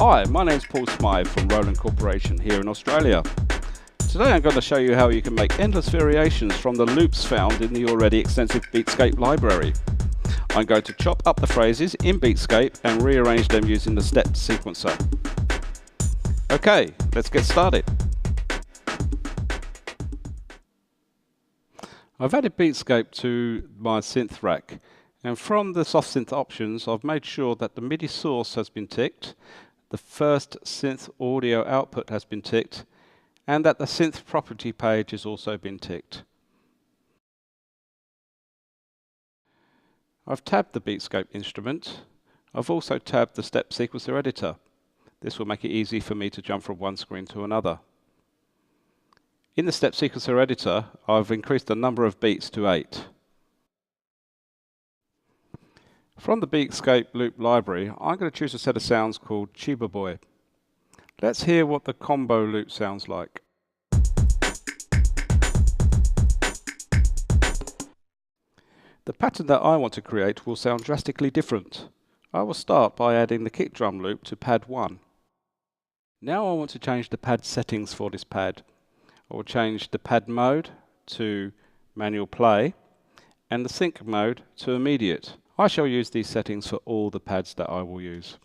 Hi, my name is Paul Smythe from Roland Corporation here in Australia. Today I'm going to show you how you can make endless variations from the loops found in the already extensive Beatscape library. I'm going to chop up the phrases in Beatscape and rearrange them using the Step Sequencer. Okay, let's get started. I've added Beatscape to my synth rack, and from the soft synth options I've made sure that the MIDI source has been ticked, the first synth audio output has been ticked, and that the synth property page has also been ticked. I've tabbed the Beatscape instrument. I've also tabbed the Step Sequencer editor. This will make it easy for me to jump from one screen to another. In the Step Sequencer editor, I've increased the number of beats to 8. From the Beatscape loop library, I'm going to choose a set of sounds called Chiba Boy. Let's hear what the combo loop sounds like. The pattern that I want to create will sound drastically different. I will start by adding the kick drum loop to pad 1. Now I want to change the pad settings for this pad. I will change the pad mode to manual play and the sync mode to immediate. I shall use these settings for all the pads that I will use.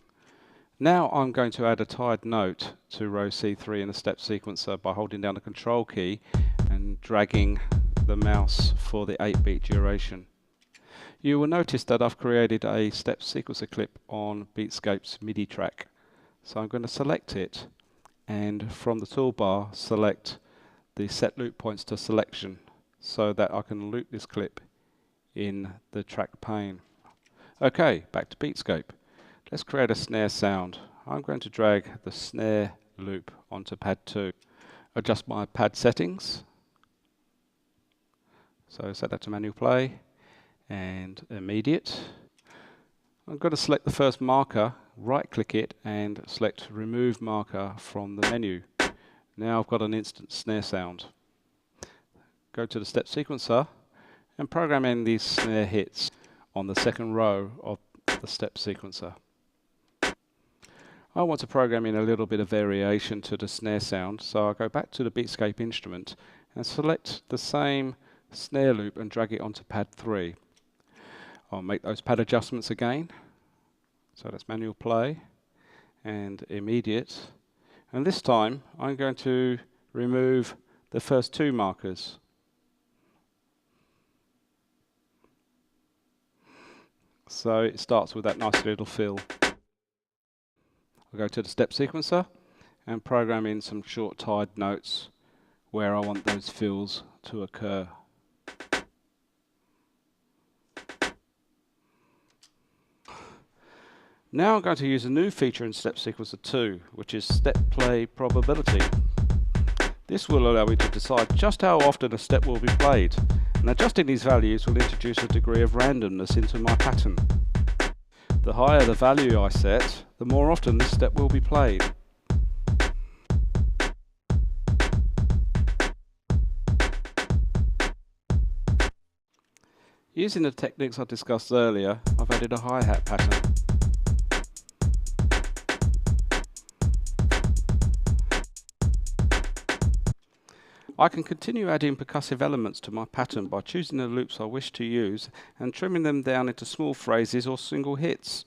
Now I'm going to add a tied note to row C3 in the Step Sequencer by holding down the control key and dragging the mouse for the 8-beat duration. You will notice that I've created a Step Sequencer clip on Beatscape's MIDI track. So I'm going to select it and from the toolbar select the set loop points to selection so that I can loop this clip in the track pane. Okay, back to Beatscape. Let's create a snare sound. I'm going to drag the snare loop onto pad 2. Adjust my pad settings. So set that to manual play and immediate. I'm going to select the first marker, right click it and select remove marker from the menu. Now I've got an instant snare sound. Go to the Step Sequencer and program in these snare hits on the second row of the Step Sequencer. I want to program in a little bit of variation to the snare sound, so I'll go back to the Beatscape instrument and select the same snare loop and drag it onto pad 3. I'll make those pad adjustments again. So that's manual play and immediate. And this time I'm going to remove the first 2 markers. So it starts with that nice little fill. I'll go to the Step Sequencer and program in some short tied notes where I want those fills to occur. Now I'm going to use a new feature in Step Sequencer 2, which is Step Play Probability. This will allow me to decide just how often a step will be played, and adjusting these values will introduce a degree of randomness into my pattern. The higher the value I set, the more often this step will be played. Using the techniques I discussed earlier, I've added a hi-hat pattern. I can continue adding percussive elements to my pattern by choosing the loops I wish to use and trimming them down into small phrases or single hits.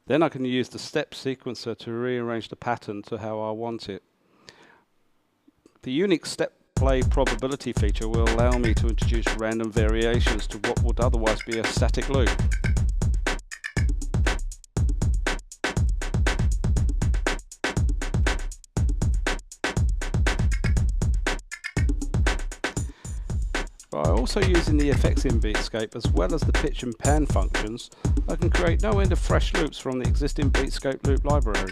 Then I can use the Step Sequencer to rearrange the pattern to how I want it. The unique Step Play Probability feature will allow me to introduce random variations to what would otherwise be a static loop. By also using the effects in Beatscape as well as the pitch and pan functions, I can create no end of fresh loops from the existing Beatscape loop library.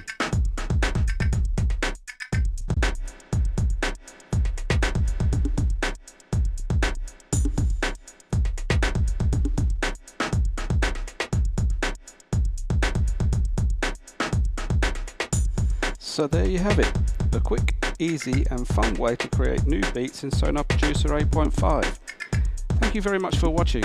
So there you have it, a quick, easy and fun way to create new beats in SONAR Producer 8.5. Thank you very much for watching.